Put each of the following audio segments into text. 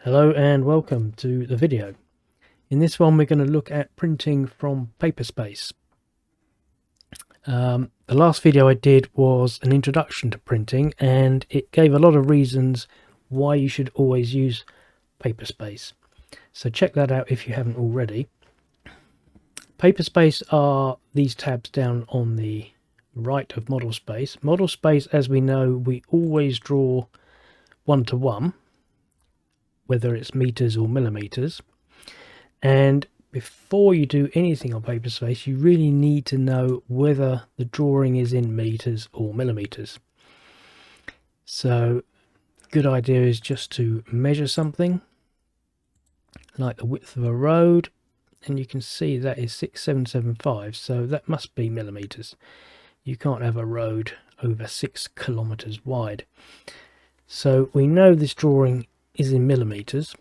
Hello and welcome to the video. In this one we're going to look at printing from PaperSpace. The last video I did was an introduction to printing, and it gave a lot of reasons why you should always use PaperSpace. So check that out if you haven't already. PaperSpace are these tabs down on the right of Model Space. Model Space, as we know, we always draw 1:1. Whether it's meters or millimeters. And before you do anything on PaperSpace, you really need to know whether the drawing is in meters or millimeters. So good idea is just to measure something like the width of a road, and you can see that is 6775, so that must be millimeters. You can't have a road over 6 kilometers wide. So we know this drawing is in millimeters,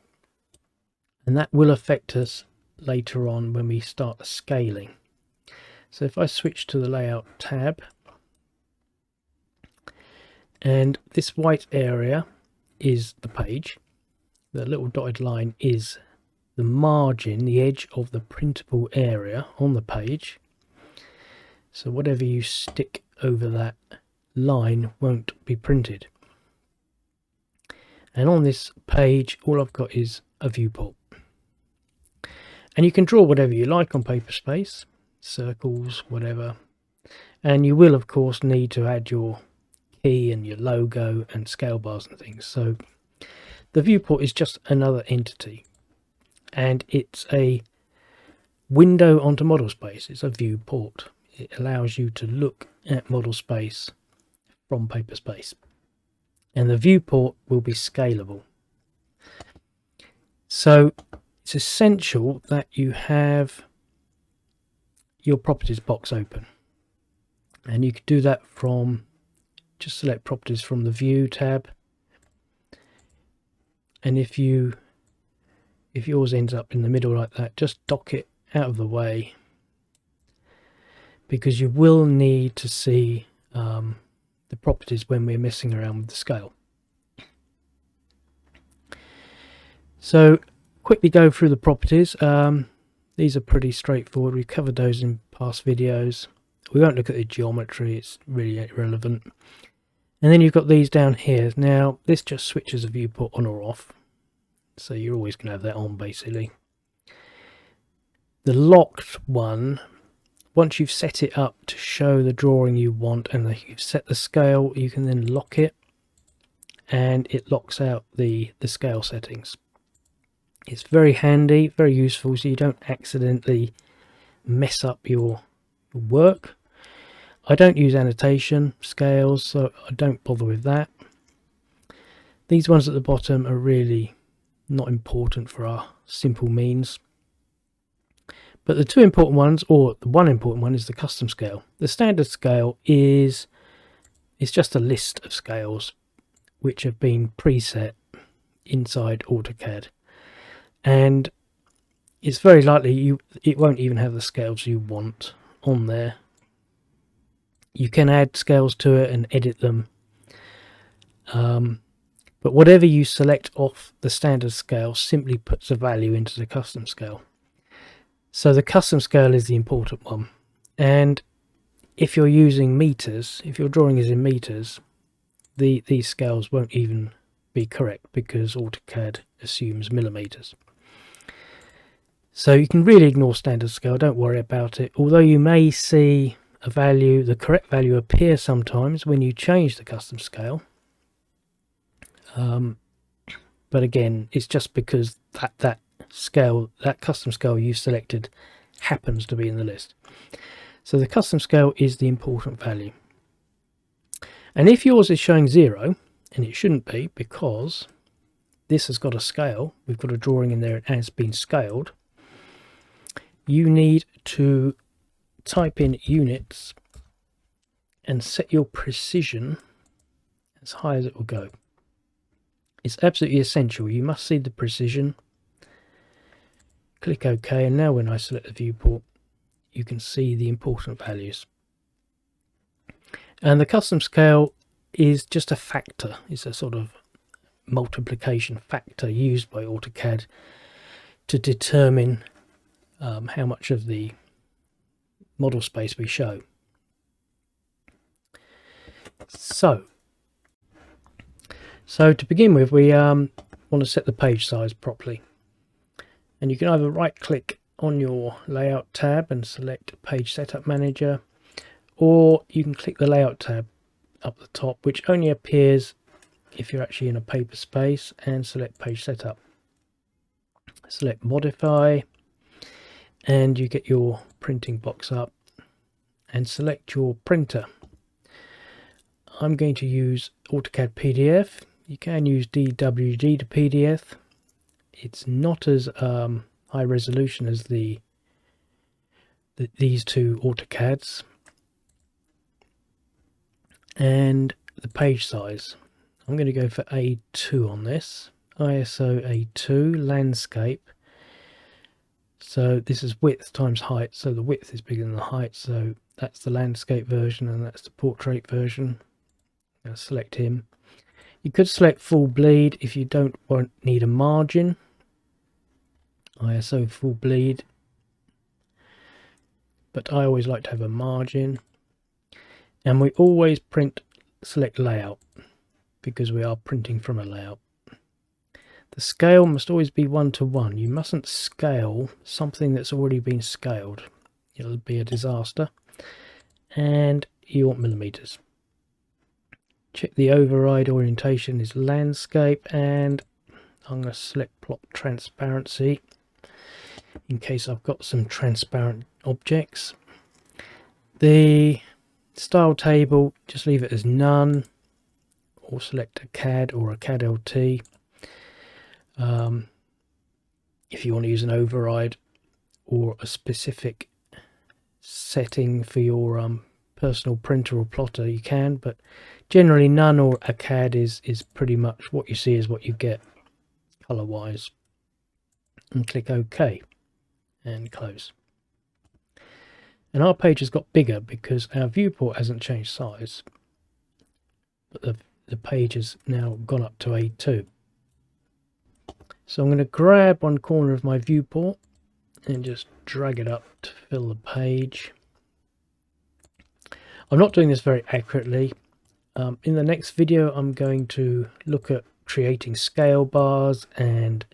and that will affect us later on when we start the scaling. So if I switch to the layout tab, and this white area is the page, the little dotted line is the margin, the edge of the printable area on the page. So whatever you stick over that line won't be printed. And on this page, all I've got is a viewport. And you can draw whatever you like on PaperSpace, circles, whatever. And you will, of course, need to add your key and your logo and scale bars and things. So the viewport is just another entity. And it's a window onto model space. It's a viewport. It allows you to look at model space from PaperSpace. And the viewport will be scalable. So it's essential that you have your properties box open, and you can do that from just select properties from the view tab, and if yours ends up in the middle like that, just dock it out of the way, because you will need to see the properties when we're messing around with the scale. So quickly go through the properties. These are pretty straightforward. We've covered those in past videos. We won't look at the geometry, it's really irrelevant. And then you've got these down here. Now this just switches a viewport on or off, so you're always going to have that on basically. The locked one, once you've set it up to show the drawing you want and you've set the scale, you can then lock it, and it locks out the scale settings. It's very handy, very useful, so you don't accidentally mess up your work. I don't use annotation scales, so I don't bother with that. These ones at the bottom are really not important for our simple means. But the two important ones, or the one important one, is the custom scale. The standard scale is just a list of scales which have been preset inside AutoCAD, and it's very likely it won't even have the scales you want on there. You can add scales to it and edit them, but whatever you select off the standard scale simply puts a value into the custom scale. So the custom scale is the important one, and if you're using meters, if your drawing is in meters, these scales won't even be correct because AutoCAD assumes millimeters. So you can really ignore standard scale, don't worry about it, although you may see a value, the correct value, appear sometimes when you change the custom scale. But again, it's just because that scale, that custom scale you selected, happens to be in the list. So the custom scale is the important value. And if yours is showing 0, and it shouldn't be because this has got a scale, we've got a drawing in there, it has been scaled, you need to type in units and set your precision as high as it will go. It's absolutely essential. You must see the precision. Click OK, and now when I select the viewport, you can see the important values. And the custom scale is just a factor. It's a sort of multiplication factor used by AutoCAD to determine how much of the model space we show. So to begin with, we want to set the page size properly, and you can either right click on your layout tab and select Page Setup Manager, or you can click the layout tab up the top, which only appears if you're actually in a PaperSpace, and select Page Setup. Select Modify, and you get your printing box up, and select your printer. I'm going to use AutoCAD PDF. You can use DWG to PDF. It's not as high resolution as these two AutoCADs. And the page size, I'm going to go for A2 on this. ISO A2 landscape. So this is width times height, so the width is bigger than the height, so that's the landscape version and that's the portrait version. I'll select him. You could select full bleed if you won't need a margin. ISO full bleed, but I always like to have a margin. And we always select layout because we are printing from a layout. The scale must always be 1:1. You mustn't scale something that's already been scaled. It'll be a disaster. And you want millimeters. Check the override orientation is landscape, and I'm going to select plot transparency in case I've got some transparent objects. The style table, just leave it as none, or select a CAD or a CAD LT. If you want to use an override or a specific setting for your personal printer or plotter, you can, but generally none or a CAD is pretty much what you see is what you get color wise. And click OK and close. And our page has got bigger because our viewport hasn't changed size, but the page has now gone up to A2. So I'm going to grab one corner of my viewport and just drag it up to fill the page. I'm not doing this very accurately. In the next video I'm going to look at creating scale bars and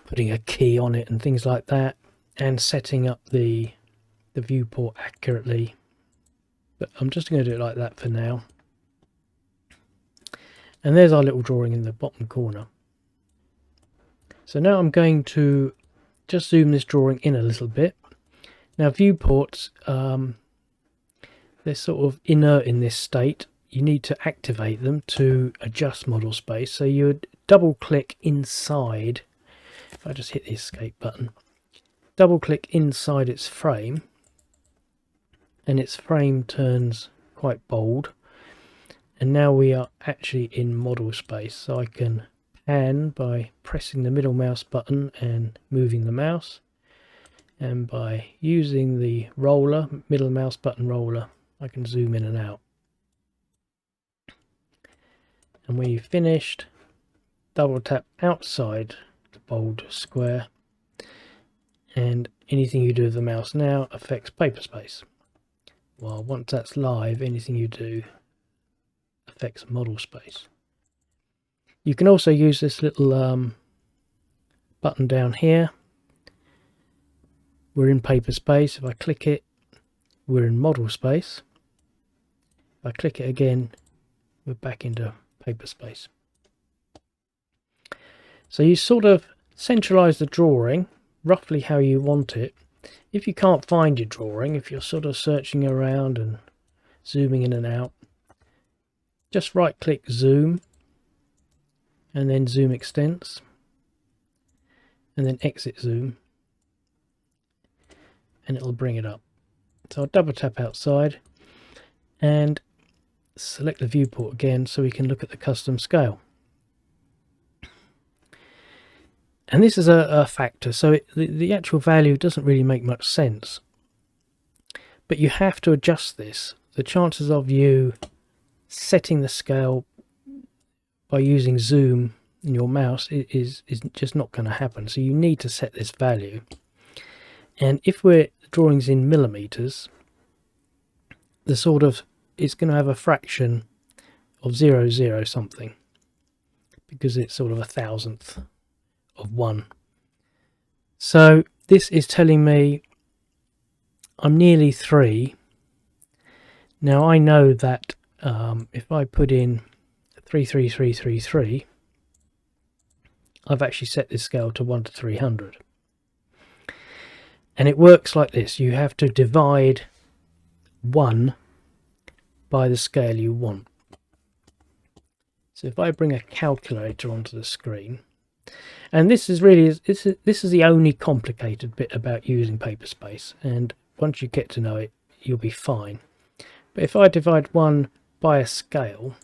putting a key on it and things like that, and setting up the viewport accurately, but I'm just going to do it like that for now. And there's our little drawing in the bottom corner. So now I'm going to just zoom this drawing in a little bit. Now viewports, they're sort of inert in this state. You need to activate them to adjust model space. So you would double click inside. If I just hit the escape button, double click inside its frame, and its frame turns quite bold. And now we are actually in model space. So I can pan by pressing the middle mouse button and moving the mouse, and by using the roller, middle mouse button roller, I can zoom in and out. And when you've finished, double tap outside the bold square, and anything you do with the mouse now affects PaperSpace. Well, once that's live, anything you do affects model space. You can also use this little button down here. We're in PaperSpace. If I click it, we're in model space. If I click it again, we're back into PaperSpace. So you sort of centralize the drawing roughly how you want it. If you can't find your drawing, if you're sort of searching around and zooming in and out, just right click zoom and then zoom extents, and then exit zoom, and it'll bring it up. So I'll double tap outside and select the viewport again so we can look at the custom scale. And this is a factor, so the actual value doesn't really make much sense, but you have to adjust this. The chances of you setting the scale by using zoom in your mouse is just not going to happen. So you need to set this value. And if we're drawings in millimeters, the sort of, it's going to have a fraction of 0.0 something, because it's sort of a thousandth of 1. So this is telling me I'm nearly 3. Now I know that if I put in 33333, I've actually set this scale to 1 to 300. And it works like this. You have to divide 1 by the scale you want. So if I bring a calculator onto the screen, and this is really, this is the only complicated bit about using PaperSpace, and once you get to know it, you'll be fine. But if I divide 1 by a scale,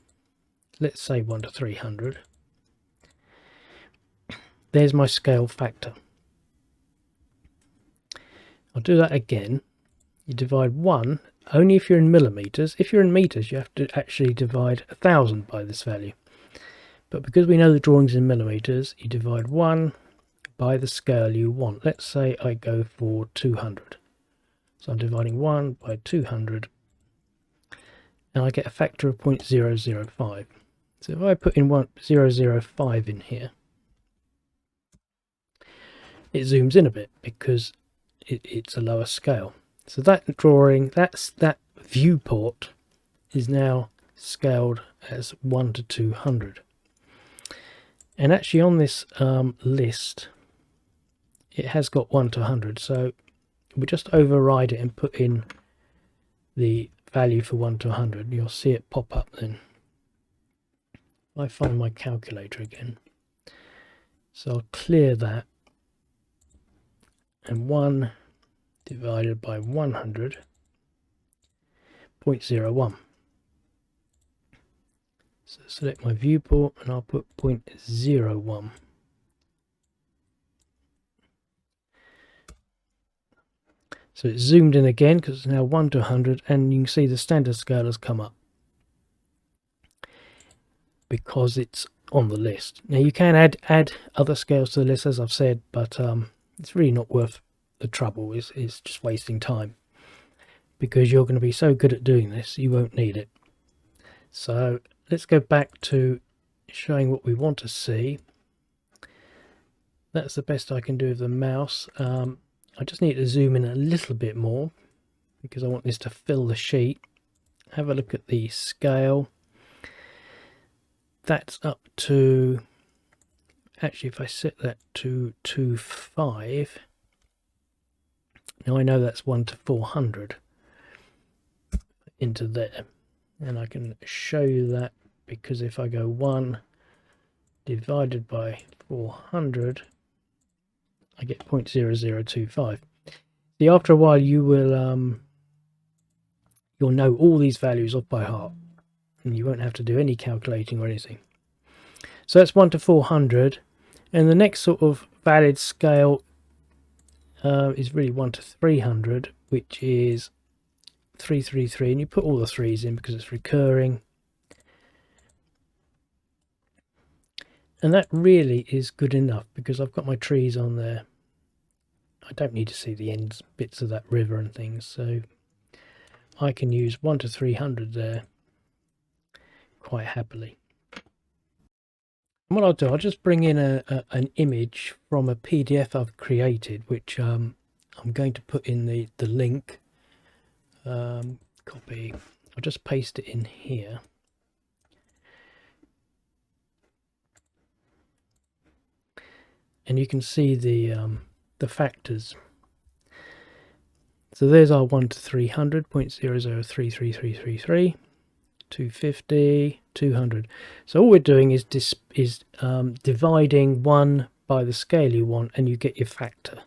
let's say 1 to 300, there's my scale factor. I'll do that again. You divide 1 only if you're in millimeters. If you're in meters, you have to actually divide 1,000 by this value. But because we know the drawing's in millimeters, you divide 1 by the scale you want. Let's say I go for 200. So I'm dividing 1 by 200, and I get a factor of 0.005. So if I put in 0.005 in here, it zooms in a bit because it's a lower scale. So that drawing, that viewport is now scaled as 1 to 200. And actually on this list, it has got 1 to 100. So we just override it and put in the value for 1 to 100. You'll see it pop up then. I find my calculator again. So I'll clear that. And 1 divided by 100, 0.01. So select my viewport and I'll put 0.01. So it's zoomed in again because it's now 1 to 100, and you can see the standard scale has come up because it's on the list. Now you can add other scales to the list, as I've said, but it's really not worth the trouble. It's just wasting time, because you're going to be so good at doing this you won't need it. So let's go back to showing what we want to see. That's the best I can do with the mouse. I just need to zoom in a little bit more because I want this to fill the sheet. Have a look at the scale. That's up to, actually if I set that to 25, now I know that's 1 to 400 into there, and I can show you that because if I go 1 divided by 400, I get 0.0025. See, after a while you will you'll know all these values off by heart, and you won't have to do any calculating or anything. So that's 1 to 400, and the next sort of valid scale is really 1 to 300, which is 333, and you put all the 3's in because it's recurring. And that really is good enough because I've got my trees on there. I don't need to see the ends bits of that river and things, so I can use 1 to 300 there quite happily. And what I'll do, I'll just bring in an image from a PDF I've created, which I'm going to put in the link. Copy. I'll just paste it in here. And you can see the factors. So there's our 1 to 300, 0.003333, 250, 200. So all we're doing is dividing 1 by the scale you want, and you get your factor.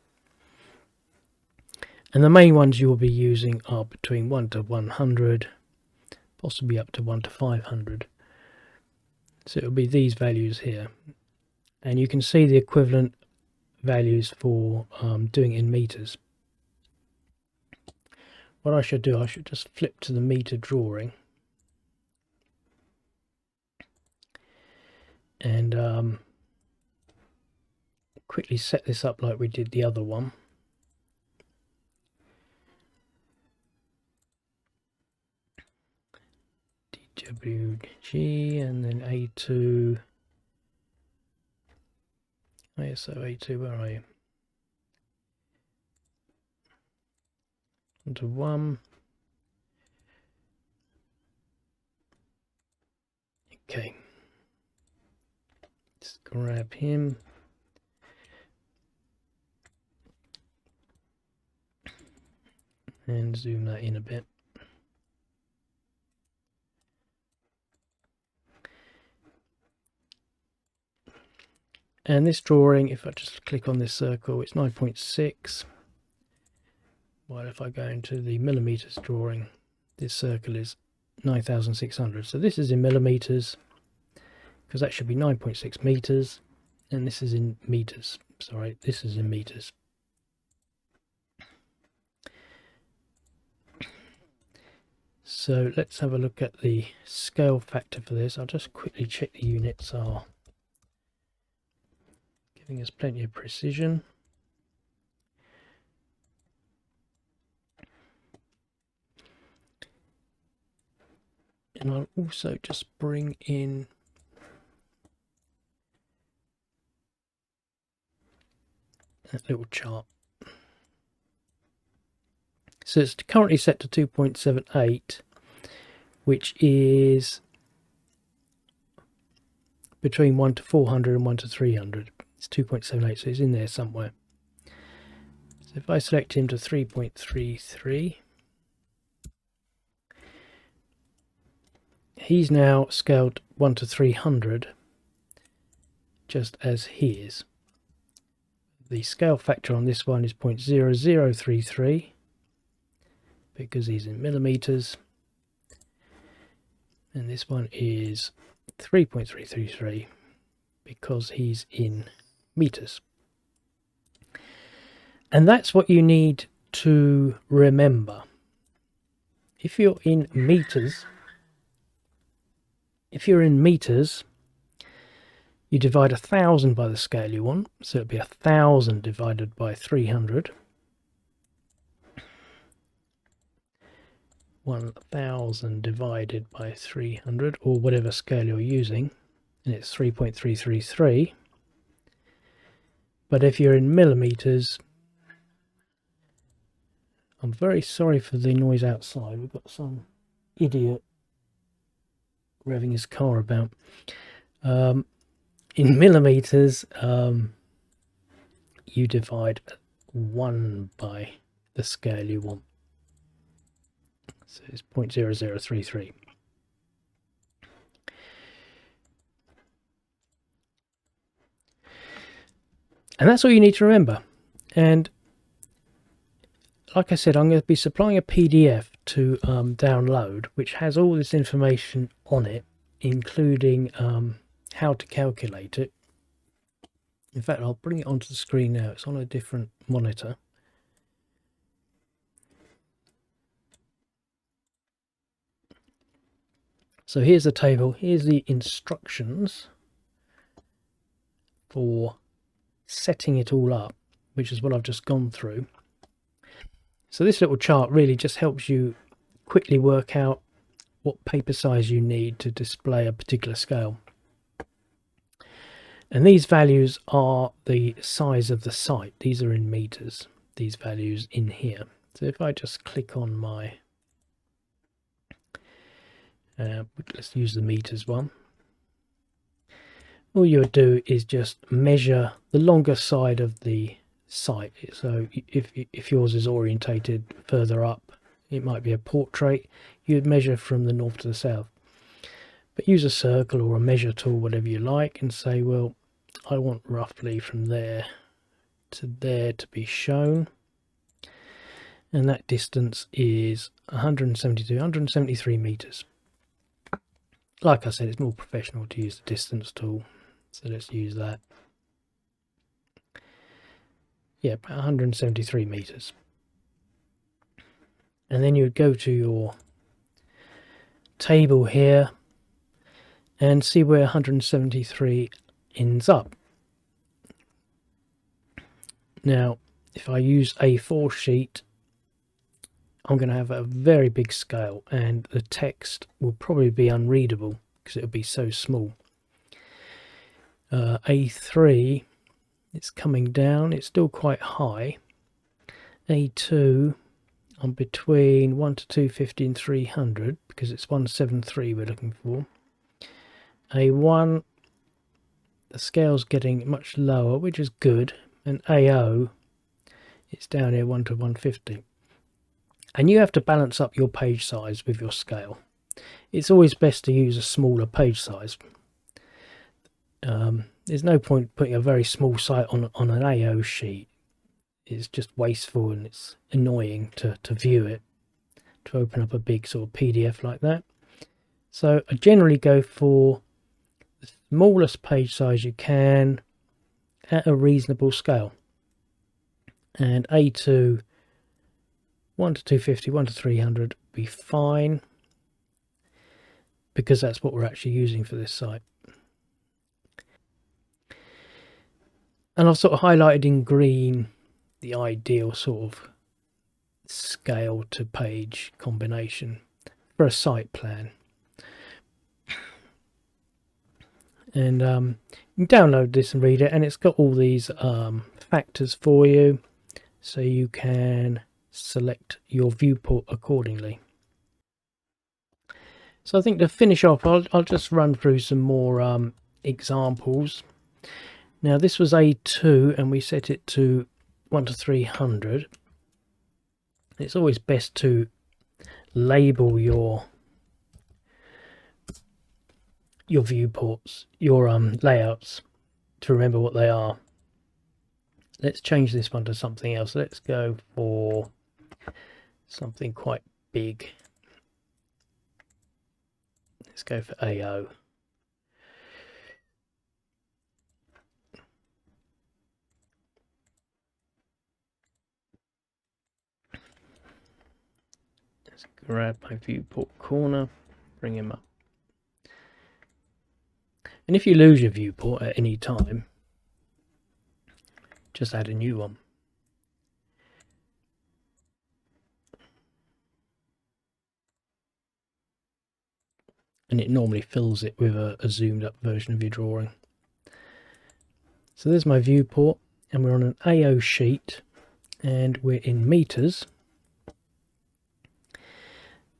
And the main ones you will be using are between 1 to 100, possibly up to 1 to 500. So it'll be these values here. And you can see the equivalent values for doing it in meters. What I should do, I should just flip to the meter drawing. and quickly set this up like we did the other one. DWG and then A2. ISO A2, where are you? Onto 1. Okay. Let's grab him. And zoom that in a bit. And this drawing, if I just click on this circle, it's 9.6. While if I go into the millimeters drawing, this circle is 9,600. So this is in millimeters, because that should be 9.6 meters. And this is in meters. Sorry, this is in meters. So let's have a look at the scale factor for this. I'll just quickly check the units are giving us plenty of precision. And I'll also just bring in that little chart. So it's currently set to 2.78, which is between 1 to 400 and 1 to 300. It's 2.78, so it's in there somewhere. So if I select him to 3.33, he's now scaled 1 to 300, just as he is. The scale factor on this one is 0.0033, because he's in millimeters, and this one is 3.333 because he's in meters. And that's what you need to remember. If you're in meters, you divide 1,000 by the scale you want, so it'd be 1,000 divided by 300. 1,000 divided by 300, or whatever scale you're using, and it's 3.333. But if you're in millimeters, I'm very sorry for the noise outside. We've got some idiot revving his car about. In millimeters, you divide 1 by the scale you want. So it's 0.0033. And that's all you need to remember. And like I said, I'm going to be supplying a PDF to download, which has all this information on it, including how to calculate it. In fact, I'll bring it onto the screen now. It's on a different monitor. So here's the table. Here's the instructions for setting it all up, which is what I've just gone through. So this little chart really just helps you quickly work out what paper size you need to display a particular scale. And these values are the size of the site. These are in meters, these values in here. So if I just click on my, let's use the meters one. All you would do is just measure the longer side of the site. So if yours is orientated further up, it might be a portrait, you'd measure from the north to the south. But use a circle or a measure tool, whatever you like, and say, well, I want roughly from there to there to be shown. And that distance is 173 meters. Like I said, it's more professional to use the distance tool. So let's use that. Yeah, about 173 meters. And then you would go to your table here and see where 173 ends up. Now, if I use A4 sheet, I'm going to have a very big scale, and the text will probably be unreadable because it'll be so small. A3, it's coming down, it's still quite high. A2, I'm between 1 to 250 and 300 because it's 173 we're looking for. A1, the scale's getting much lower, which is good, and AO, it's down here 1 to 150. And you have to balance up your page size with your scale. It's always best to use a smaller page size. There's no point putting a very small site on an AO sheet. It's just wasteful and it's annoying to view it, to open up a big sort of PDF like that. So I generally go for the smallest page size you can at a reasonable scale. And A2, 1 to 250, 1 to 300 be fine, because that's what we're actually using for this site. And I've sort of highlighted in green the ideal sort of scale to page combination for a site plan. And you can download this and read it, and it's got all these factors for you, so you can select your viewport accordingly. So I think to finish off, I'll just run through some more examples. Now this was A2 and we set it to 1 to 300. It's always best to label your viewports, your layouts, to remember what they are. Let's change this one to something else. Let's go for something quite big. Let's go for AO. Let's grab my viewport corner, bring him up. And if you lose your viewport at any time, just add a new one. And it normally fills it with a zoomed up version of your drawing. So there's my viewport, and we're on an AO sheet, and we're in meters.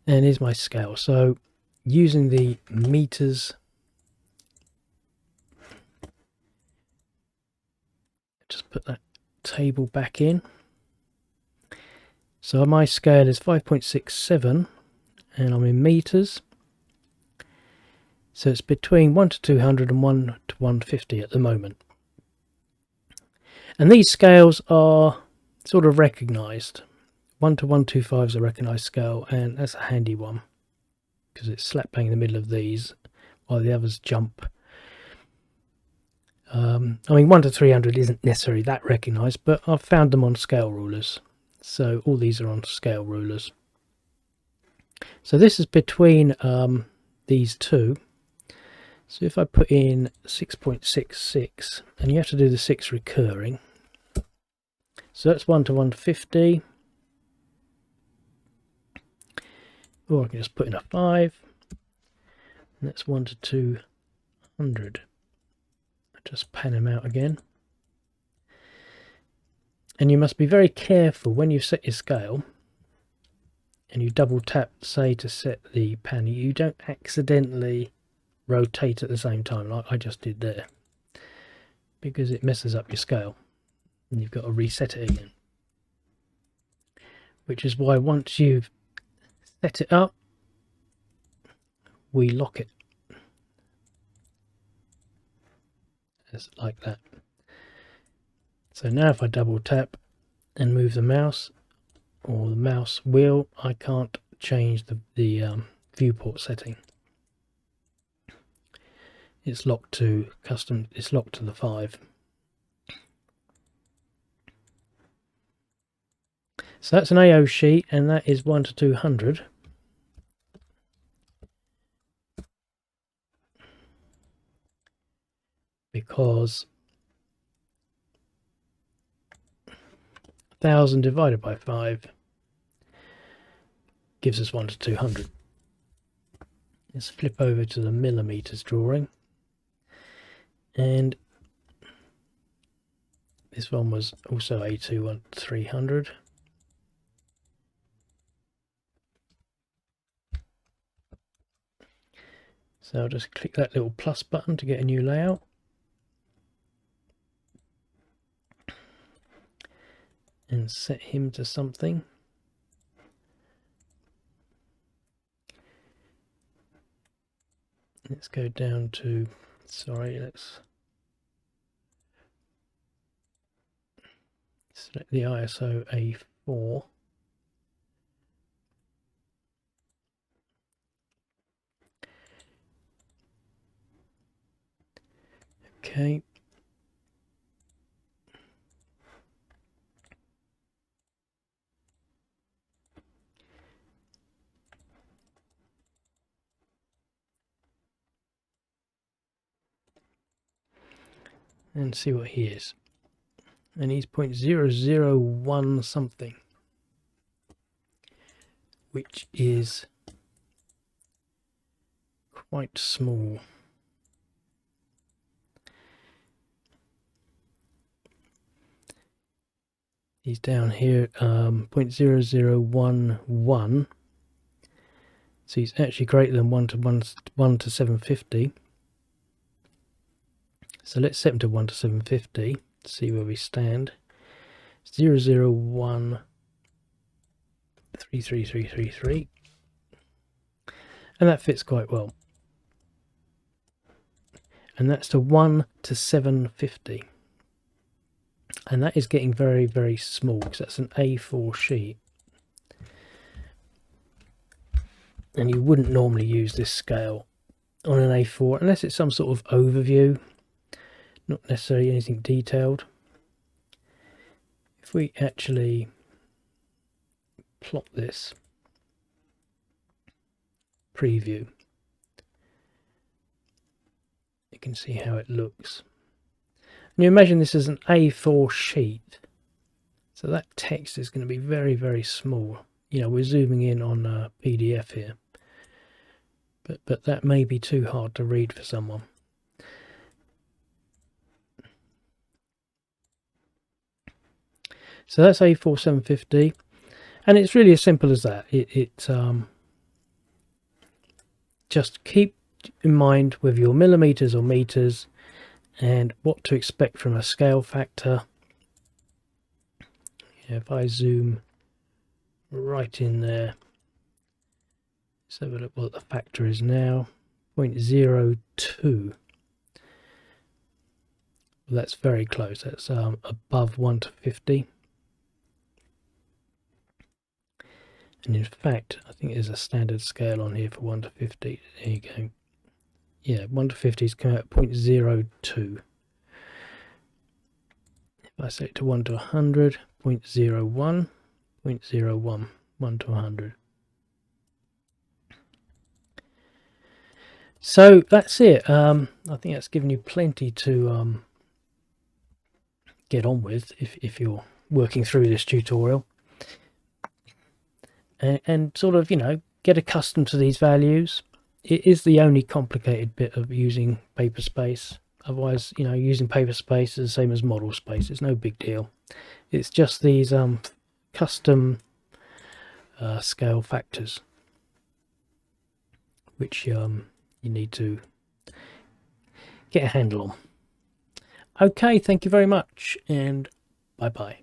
And here's my scale. So using the meters, just put that table back in. So my scale is 5.67 and I'm in meters. So it's between 1 to 200 and 1 to 150 at the moment. And these scales are sort of recognised. 1 to 125 is a recognised scale, and that's a handy one because it's slap bang in the middle of these while the others jump. I mean 1 to 300 isn't necessarily that recognised, but I've found them on scale rulers. So all these are on scale rulers. So this is between these two. So if I put in 6.66, and you have to do the 6 recurring. So that's 1 to 150. Or I can just put in a 5. And that's 1 to 200. Just pan them out again. And you must be very careful when you set your scale and you double tap, say, to set the pan, you don't accidentally rotate at the same time like I just did there, because it messes up your scale and you've got to reset it again. Which is why once you've set it up, we lock it. Just like that. So now if I double tap and move the mouse or the mouse wheel, I can't change the viewport setting. It's locked to custom, it's locked to the 5. So that's an AO sheet, and that is 1 to 200. because 1000 divided by 5 gives us 1 to 200. Let's flip over to the millimeters drawing, and this one was also A2 300. So I'll just click that little plus button to get a new layout. And set him to something. Let's go down to, sorry, let's select the ISO A4. Okay. And see what he is. And he's 0.001 something, which is quite small. He's down here at 0.0011, so he's actually greater than 1 to 750. So let's set him to 1 to 750 to see where we stand. 001 33333, and that fits quite well. And that's to 1 to 750. And that is getting very, very small because that's an A4 sheet. And you wouldn't normally use this scale on an A4 unless it's some sort of overview, not necessarily anything detailed. If we actually plot this, preview, you can see how it looks. And you imagine this is an A4 sheet, so that text is going to be very, very small. You know, we're zooming in on a PDF here, but that may be too hard to read for someone. So that's A4 750, and it's really as simple as that. Just keep in mind with your millimeters or meters and what to expect from a scale factor. If I zoom right in there, let's have a look what the factor is now. 0.02. Well, that's very close. That's above 1 to 50. And in fact, I think there's a standard scale on here for 1 to 50. There you go. Yeah, 1 to 50 is coming out at 0.02. If I set it to 1 to 100, 0.01, 0.01, 1 to 100. So that's it. I think that's given you plenty to get on with if you're working through this tutorial. And sort of, you know, get accustomed to these values. It is the only complicated bit of using PaperSpace. Otherwise, you know, using PaperSpace is the same as model space. It's no big deal. It's just these custom scale factors which you need to get a handle on. Okay, thank you very much, and bye bye.